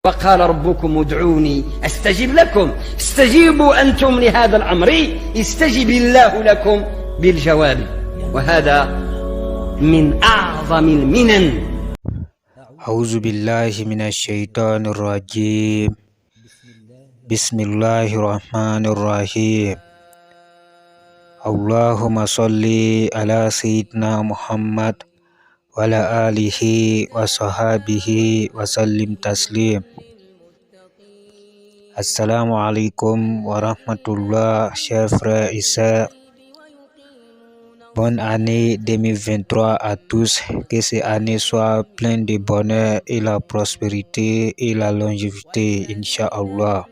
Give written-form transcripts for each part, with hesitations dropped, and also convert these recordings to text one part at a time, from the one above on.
وقال ربكم ادعوني أستجب لكم استجيبوا أنتم لهذا الأمر استجب الله لكم بالجواب. وهذا من أعظم المنن. أعوذ بالله من الشيطان الرجيم. بسم الله الرحمن الرحيم. اللهم صل على سيدنا محمد وعلى آله وصحابه وسلم تسليم. Assalamu alaikum wa rahmatullah, chers frères et sœurs. Bonne année 2023 à tous. Que cette année soit pleine de bonheur et la prospérité et la longévité, Inch'Allah.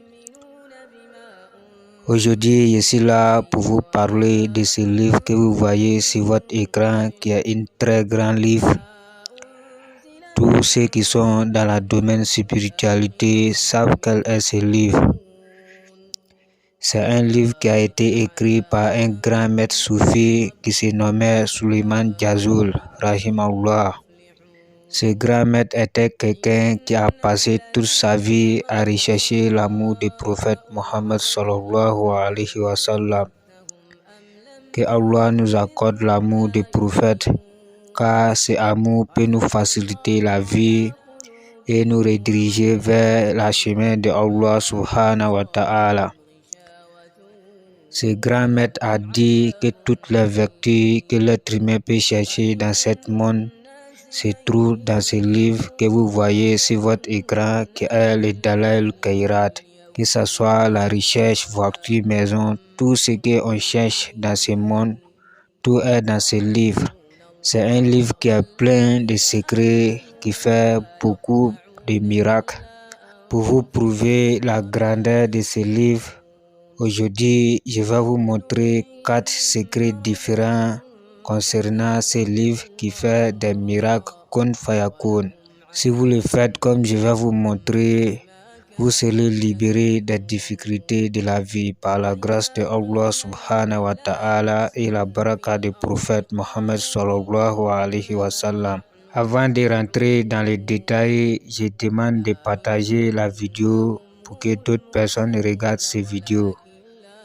Aujourd'hui, je suis là pour vous parler de ce livre que vous voyez sur votre écran, qui est un très grand livre. Tous ceux qui sont dans le domaine spiritualité savent quel est ce livre. C'est un livre qui a été écrit par un grand maître soufi qui se nommait Suleiman Jazul, rahimahullah. Ce grand maître était quelqu'un qui a passé toute sa vie à rechercher l'amour du prophète Mohammed sallallahu alayhi wa sallam. Que Allah nous accorde l'amour du prophète, car ce amour peut nous faciliter la vie et nous rediriger vers le chemin de Allah subhanahu wa ta'ala. Ce grand maître a dit que toutes les vertus que l'être humain peut chercher dans ce monde se trouvent dans ce livre que vous voyez sur votre écran, qui est le Dalail Khairat. Que ce soit la recherche, voiture, maison, tout ce qu'on cherche dans ce monde, tout est dans ce livre. C'est un livre qui est plein de secrets, qui fait beaucoup de miracles. Pour vous prouver la grandeur de ce livre, aujourd'hui, je vais vous montrer 4 secrets différents concernant ce livre qui fait des miracles kun fayakun. Si vous le faites comme je vais vous montrer, vous serez libéré des difficultés de la vie par la grâce de Allah subhanahu wa ta'ala et la baraka du prophète Mohammed sallallahu alayhi wa sallam. Avant de rentrer dans les détails, je demande de partager la vidéo pour que d'autres personnes regardent ces vidéos.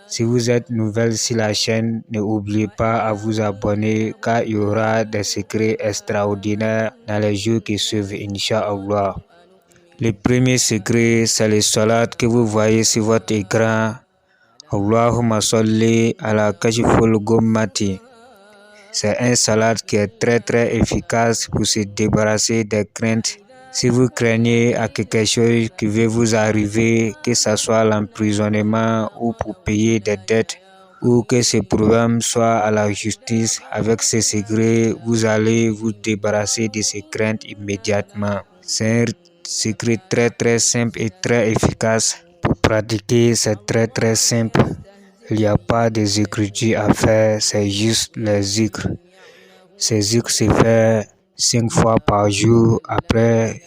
Si vous êtes nouvelle sur la chaîne, n'oubliez pas à vous abonner, car il y aura des secrets extraordinaires dans les jours qui suivent, Inch'Allah. Le premier secret, c'est le salat que vous voyez sur votre écran. Allahumma salli ala kashiful gummati. C'est un salat qui est très efficace pour se débarrasser des craintes. Si vous craignez à quelque chose qui va vous arriver, que ce soit l'emprisonnement ou pour payer des dettes, ou que ce problème soit à la justice, avec ce secret, vous allez vous débarrasser de ces craintes immédiatement. C'est un secret très simple et très efficace. Pour pratiquer, c'est très simple. Il n'y a pas de zikr à faire, c'est juste les zikr. Ces zikr se fait 5 fois par jour après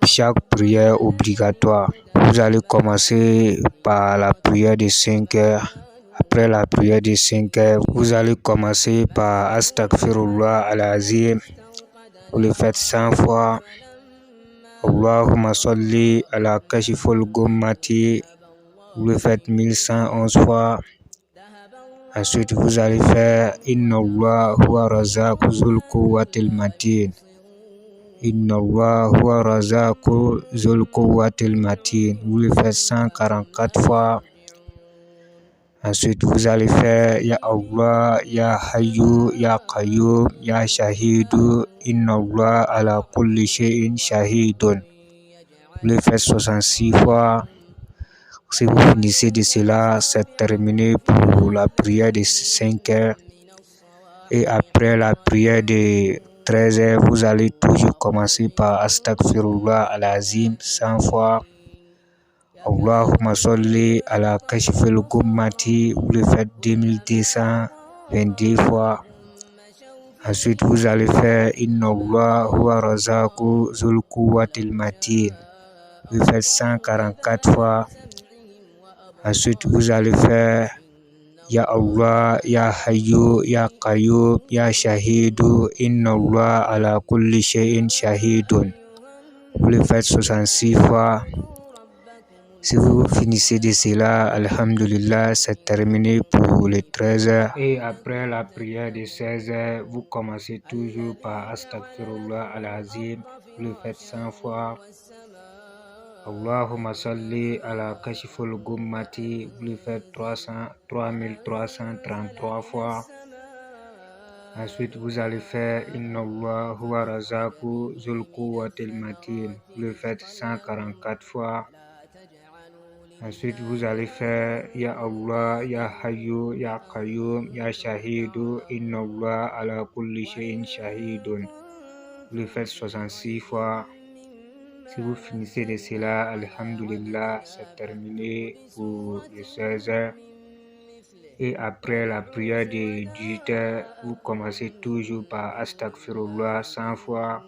chaque prière obligatoire. Vous allez commencer par la prière de 5 heures. Après la prière de 5 heures, vous allez commencer par Astaghfirullah al-Azim. Vous le faites 100 fois. Allahumma salli ala kashiful gummati. Vous le faites 1111 fois. Ensuite, vous allez faire Inna Allah huwa razaqu zul quwwatil matin. Inna Allah huwa razaqu zul quwwatil matin. Vous le faites 144 fois. Ensuite, vous allez faire Ya Allah, Ya Hayyu, Ya Qayyum, Ya Shahidu, Inna Allah ala kulli shay'in shahidun. Vous le faites 66 fois. Si vous finissez de cela, c'est terminé pour la prière de 5 heures. Et après la prière de 13 heures, vous allez toujours commencer par Astaghfirullah al-Azim 100 fois. Allahumma salli ala kashifil gummati. Vous le faites 2222 fois. Ensuite, vous allez faire Inna Allah huwa razaqu zul quwwatil matin. Vous le faites 144 fois. Ensuite, vous allez faire Ya Allah, Ya Hayyu, Ya Qayyum, Ya Shahidu, Inna Allah ala kulli shay'in shahidun. Vous le faites 66 fois. Si vous finissez de cela, Alhamdulillah, c'est terminé pour les 13h. Et après la prière de 16h, vous commencez toujours par Astaghfirullah al-Azim. Vous le faites 100 fois. Allahumma salli ala kashiful gummati. Vous le faites 3333 fois. Ensuite, vous allez faire Inna Allah huwa razaku zul quwwatil matin. Vous le faites 144 fois. Ensuite, vous allez faire Ya Allah, Ya Hayyu, Ya Qayyum, Ya Shahidu, Inna Allah ala kulli shay'in shahidun. Vous le faites 66 fois. Si vous finissez de cela, Alhamdulillah, c'est terminé pour les 16h. Et après la prière de 18h, vous commencez toujours par Astaghfirullah 100 fois.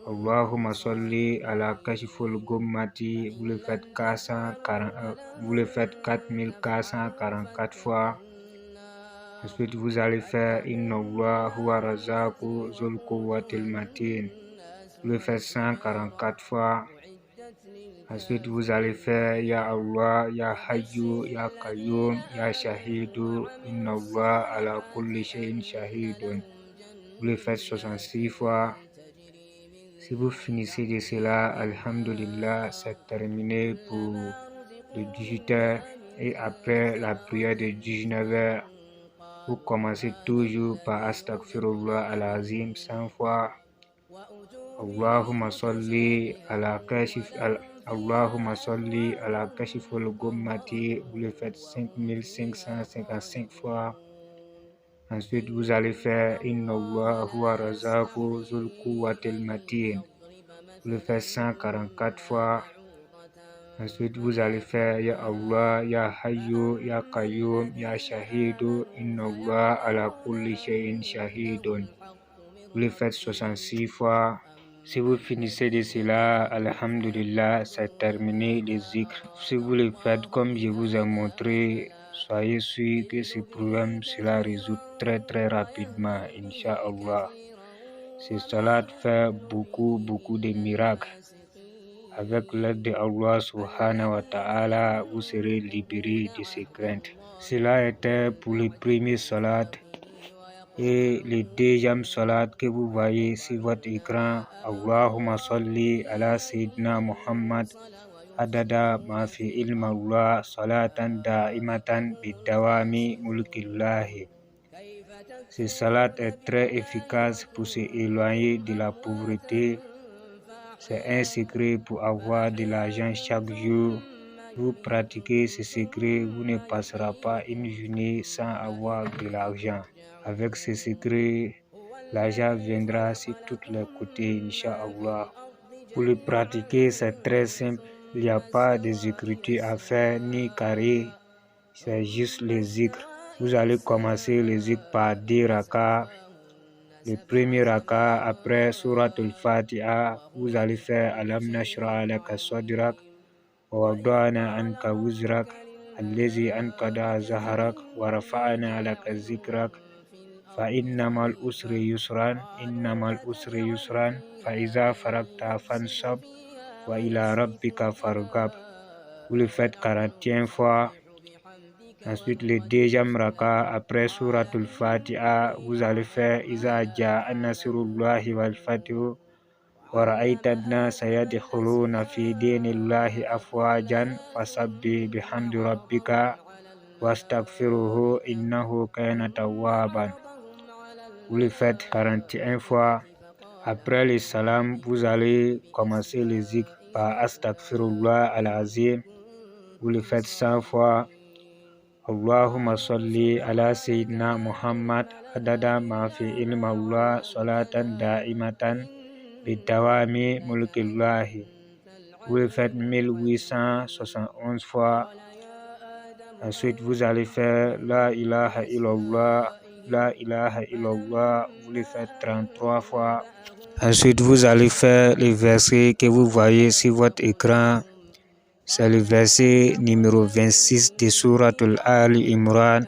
Allahumma salli ala kashiful gummati. Vous le faites 4444 fois. Ensuite, vous allez faire Inna Allah huwa razaku zul quwwatil matin. Vous le faites 144 fois. Ensuite, vous allez faire Ya Allah, Ya Hayyu, Ya Qayyum, Ya Shahidu, Inna Allah ala kulli shay'in shahidun. Vous le faites 66 fois. Si vous finissez de cela, Alhamdulillah, c'est terminé pour le 18h. Et après la prière de 19h, vous commencez toujours par Astaghfirullah al-Azim 100 fois. Allahumma salli ala kashiful gummati. Vous le faites 5555 fois. Ensuite, vous allez faire Inna Allah huwa razaku zul quwwatil matin. Vous le faites 144 fois. Ensuite, vous allez faire Ya Allah, Ya Hayyu, Ya Qayyum, Ya Shahidu, Inna Allah ala kulli shay'in shahidun. Vous le faites 66 fois. Si vous finissez de cela, Alhamdulillah, c'est terminé les zikr. Si vous le faites comme je vous ai montré, soyez sûr que ce problème sera résolu très rapidement, Inch'Allah. Ce salat fait beaucoup de miracles. Avec l'aide de Allah subhanahu wa ta'ala, vous serez libérés de ces craintes. Cela était pour le premier salat. Et le deuxième salat que vous voyez sur votre écran, Allahumma salli ala Sayyidina Muhammad adada ma fi ilma Allah salatan da'imatan bidawami mulkillahi. Ce salat est très efficace pour se éloigner de la pauvreté. C'est un secret pour avoir de l'argent chaque jour. Vous pratiquez ce secret, vous ne passerez pas une journée sans avoir de l'argent. Avec ce secret, l'argent viendra sur tous les côtés, Inch'Allah. Pour le pratiquer, c'est très simple. Il n'y a pas de écritures à faire, ni carré. C'est juste les zikr. Vous allez commencer les zikr par 10 rakas. Le premier raka, après Surat al-Fatiha, vous allez faire Alam nashra laka sadrak wa wada'na anka wizrak allazi anqada zahrak wa rafa'na laka zikrak fa innamal usri yusran fa iza faragta fansab wa ila rabbika farghab. Vous le faites 41 fois. Ensuite, le deuxième raka, après Surat al-Fatiha, vous allez faire Iza ja'a nasrullahi wal fathu wa ra'aita an-nasa yadkhuluna fi dinillahi afwajan fasabbih bihamdi rabbika wastaghfiruhu innahu kana tawwaban. Vous le faites 41 fois. Après le salam, vous allez commencer le zikr par Astaghfirullah al-Azim. Vous le faites 100 fois. Allahumma salli ala Sayyidina Muhammad adada ma fi ilma Allah salatan da'imatan bidawami mulkillahi. Vous le faites 1871 fois. Ensuite, vous allez faire La ilaha illallah, La ilaha illallah. Vous le faites 33 fois. Ensuite, vous allez faire le verset que vous voyez sur votre écran. C'est le verset numéro 26 de Surat al-Ali Imran.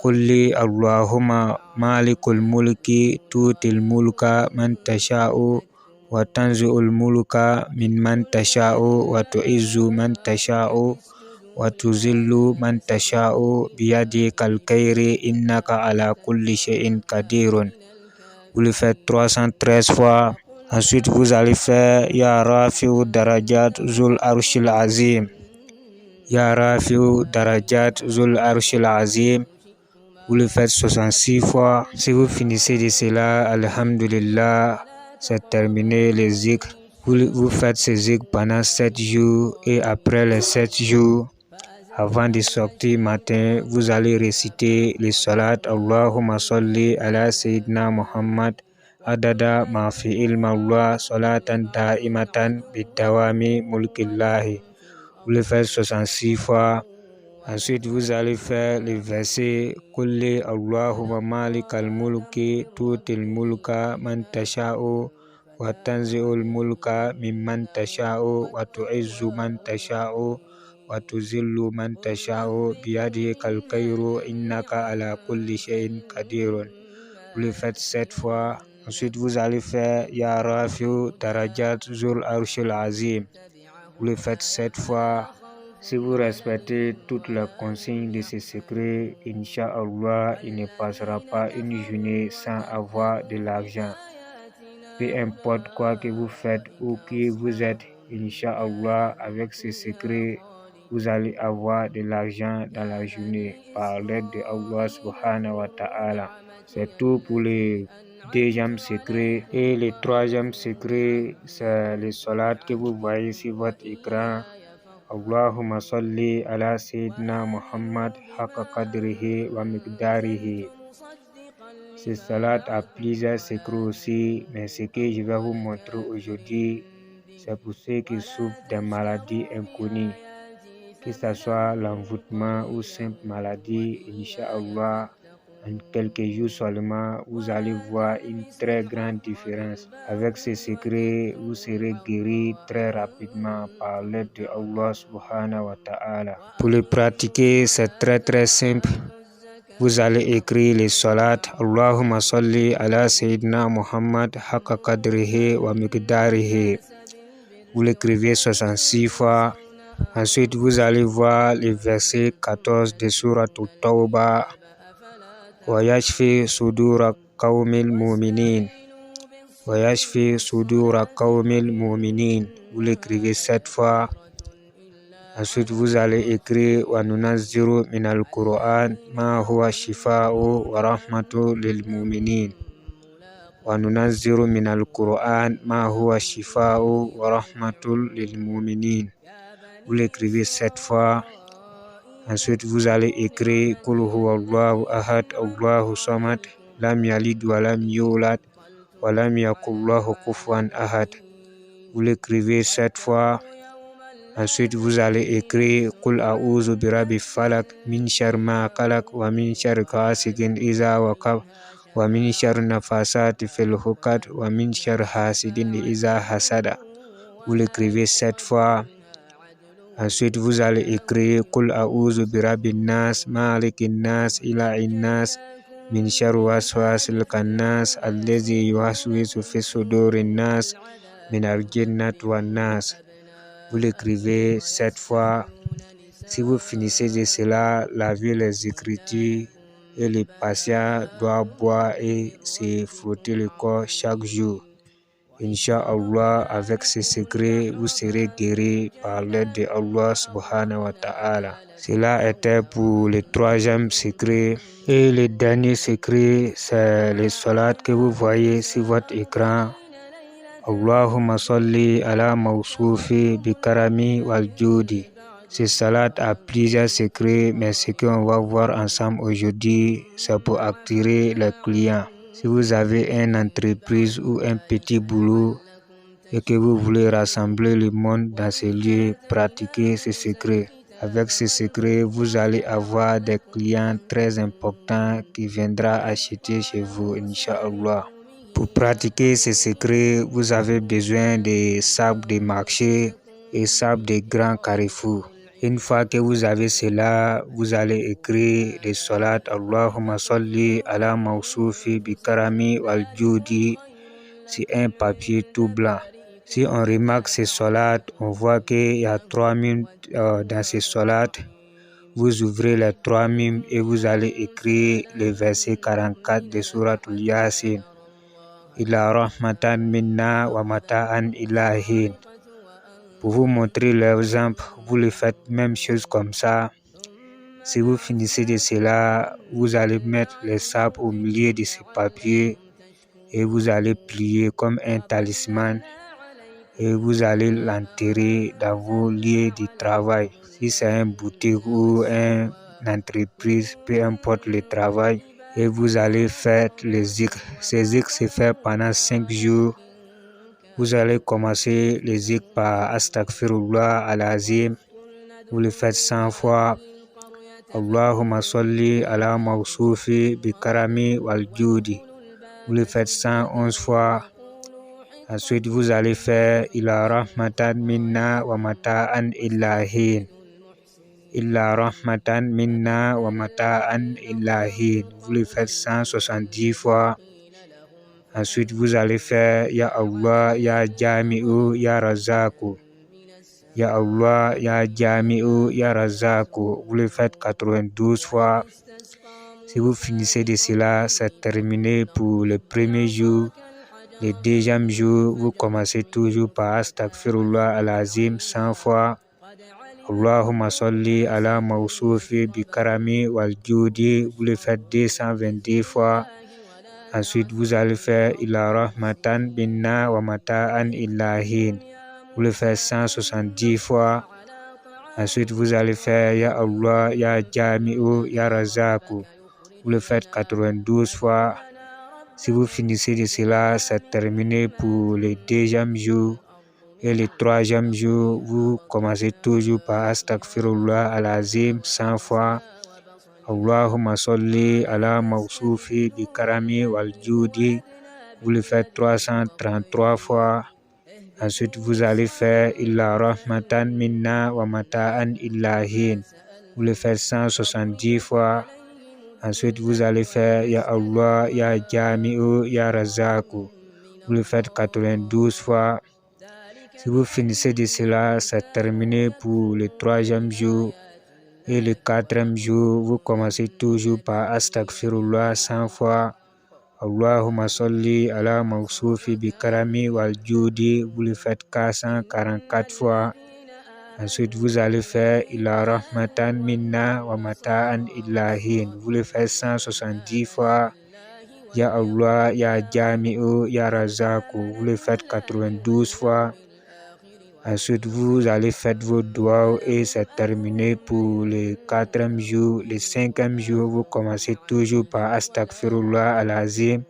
Qulli Allahumma malikul mulki tutil mulka man tasha'u وتنزع الملك ممن تشاء وتعز من تشاء وتذل من تشاء بيدك الخير إنك على كل شيء قدير. Vous le faites 313 fois. Ensuite, vous allez faire Ya Rafi'u Darajat Zul Arshil Azim. Ya Rafi'u Darajat Zul Arshil Azim. Vous le faites 66 fois. Si vous finissez de cela, Alhamdulillah, c'est terminé les zikr. Vous faites ces zikr pendant 7 jours et après les 7 jours, avant de sortir matin, vous allez réciter les salats Allahumma salli ala Sayyidina Muhammad adada ma fi ilma Allah salatan da'imatan bidawami mulkillahi. Vous le faites 66 fois. Ensuite, vous allez faire le verset Kulli Allahumma malikal mulki tutil mulka man tasha'u wa tanzi'ul mulka mimman tasha'u wa tu'izzu man tasha'u wa tuzillu man tasha'u biyadikal khayru innaka ala kulli shay'in qadirun. Vous le faites 7 fois. Ensuite, vous allez faire Ya Rafi'u Darajat Zul Arshil Azim. Vous le faites 7 fois. Si vous respectez toutes les consignes de ce secret, Inch'Allah, il ne passera pas une journée sans avoir de l'argent. Peu importe quoi que vous faites ou qui vous êtes, Inch'Allah, avec ce secret, vous allez avoir de l'argent dans la journée par l'aide de Allah subhanahu wa ta'ala. C'est tout pour le deuxième secret. Et le troisième secret, c'est le salat que vous voyez sur votre écran. Allahumma salli ala Sayyidina Muhammad haqqa qadrihi wa miqdarihi. Ce salat a plusieurs secrets aussi, mais ce que je vais vous montrer aujourd'hui, c'est pour ceux qui souffrent des maladies inconnues, que ce soit l'envoûtement ou simple maladie. Inch'Allah, en quelques jours seulement, vous allez voir une très grande différence. Avec ce secret, vous serez guéri très rapidement par l'aide de Allah subhanahu wa ta'ala. Pour le pratiquer, c'est très simple. Vous allez écrire les salats Allahumma salli ala Sayyidina Muhammad haqqa qadrihi wa miqdarihi. Vous l'écrivez 66 fois. Ensuite, vous allez voir le verset 14 de Surat At-Tawbah. Wa yashfi sudura qawmil mu'minin. Wa yashfi sudura qawmil mu'minin. Vous l'écrivez 7 fois. Ensuite, vous allez écrire Wa nunazziru minal Qur'an ma huwa shifa'u wa rahmatu lil mu'minin. Wa nunazziru minal Qur'an ma huwa shifa'u wa rahmatul lil mu'minin. Vous l'écrivez 7 fois. Ensuite, vous allez écrire Qul huwallahu ahad Allahu samad lam yalid wa lam yulad wa lam yakul lahu kufuwan ahad. Vous l'écrivez 7 fois. Ensuite, vous allez écrire Qul a'udhu birabbil falaq min sharri ma khalaq wa min sharri ghasiqin idha waqab wa min sharri nafasati fil uqad wa min sharri hasidin idha hasada. Vous l'écrivez 7 fois. Ensuite, vous allez écrire Qul a'udhu birabbin nas malikin nas ilahin nas min sharri waswasil khannas allazi yuwaswisu fi sudurin nas minal jinnati wan nas. Vous l'écrivez 7 fois. Si vous finissez de cela, lavez les écritures et les patients doivent boire et se frotter le corps chaque jour. Inch'Allah, avec ce secret, vous serez guéri par l'aide de Allah subhanahu wa ta'ala. Cela était pour le troisième secret. Et le dernier secret, c'est le salat que vous voyez sur votre écran. Allahumma salli ala mawsufi bi karami wal judi. Ce salat a plusieurs secrets, mais ce qu'on va voir ensemble aujourd'hui, c'est pour attirer les clients. Si vous avez une entreprise ou un petit boulot et que vous voulez rassembler le monde dans ce lieu, pratiquez ce secret. Avec ce secret, vous allez avoir des clients très importants qui viendront acheter chez vous, Inch'Allah. Pour pratiquer ce secret, vous avez besoin de sables de marché et sables de grands carrefours. Une fois que vous avez cela, vous allez écrire les salats Allahumma salli ala mawsufi bi karami wal judi sur un papier tout blanc. Si on remarque ces sourates, on voit qu'il y a 3 mimes dans ces sourates. Vous ouvrez les 3 mimes et vous allez écrire le verset 44 de Suratul Yasin. Ila rahmatan minna wa mata'an ila hin. Pour vous montrer l'exemple, vous le faites même chose comme ça. Si vous finissez de cela, vous allez mettre les sables au milieu de ce papier et vous allez plier comme un talisman et vous allez l'enterrer dans vos lieux de travail. Si c'est une boutique ou une entreprise, peu importe le travail, et vous allez faire les zikr. Ces zikr se fait pendant 5 jours. Vous allez commencer les zikr par Astaghfirullah al-Azim. Vous le faites 100 fois. Allahumma salli ala mawsufi bi karami wal judi. Vous le faites 111 fois. Ensuite, vous allez faire Ila rahmatan minna wa mata'an illa hin. Illa rahmatan minna wa mata'an illa hin. Vous le faites 170 fois. Ensuite, vous allez faire Ya Allah, Ya Jami'u, Ya Razaku. Ya Allah, Ya Jami'u, Ya Razaku. Vous le faites 92 fois. Si vous finissez de cela, c'est terminé pour le premier jour. Le deuxième jour, vous commencez toujours par Astaghfirullah al-Azim 100 fois. Allahumma salli ala mawsufi bi karami wal judi. Vous le faites 222 fois. Ensuite, vous allez faire Ila rahmatan binna wa mata'an illa hin. Vous le faites 170 fois. Ensuite, vous allez faire Ya Allah, Ya Jami'u, Ya Razaku. Vous le faites 92 fois. Si vous finissez de cela, c'est terminé pour le deuxième jour. Et le troisième jour, vous commencez toujours par Astaghfirullah al-Azim 100 fois. Allahumma salli ala mawsufi bi karami wal judi. Vous le faites 333 fois. Ensuite, vous allez faire Illa rahmatan minna wa mata'an illa hin. Vous le faites 170 fois. Ensuite, vous allez faire Ya Allah, Ya Jami'u, Ya Razaku. Vous le faites 92 fois. Si vous finissez de cela, c'est terminé pour le troisième jour. Et le quatrième jour, vous commencez toujours par Astaghfirullah 100 fois. Allahumma salli ala mawsufi bi karami wal judi. Vous le faites 444 fois. Ensuite, vous allez faire Ila rahmatan minna wa mata'an illa hin. Vous le faites 170 fois. Ya Allah, Ya Jami'u, Ya Razaku. Vous le faites 92 fois. Ensuite, vous allez faire vos doigts et c'est terminé pour le quatrième jour. Le cinquième jour, vous commencez toujours par Astaghfirullah al-Azim.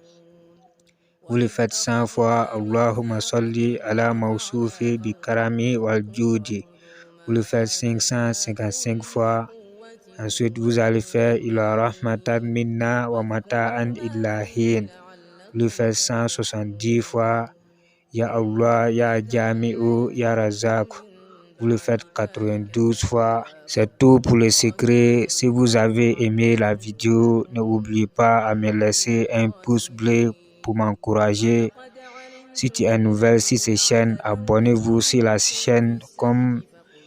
Vous le faites 100 fois. Allahumma salli ala mawsufi bi karami wal judi. Vous le faites 555 fois. Ensuite, vous allez faire Ila rahmatan minna wa mata'an illa hin. Vous le faites 170 fois. Ya Allah, Ya Jami'u, Ya Razak. Vous le faites 92 fois. C'est tout pour le secret. Si vous avez aimé la vidéo, n'oubliez pas à me laisser un pouce bleu pour m'encourager. Si tu es nouvelle sur cette chaîne, abonnez-vous sur la chaîne. Comme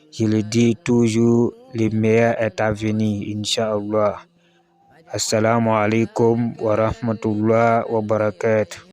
je le dis toujours, le meilleur est à venir, Inch'Allah. Assalamu alaikum wa rahmatullah wa barakatuh.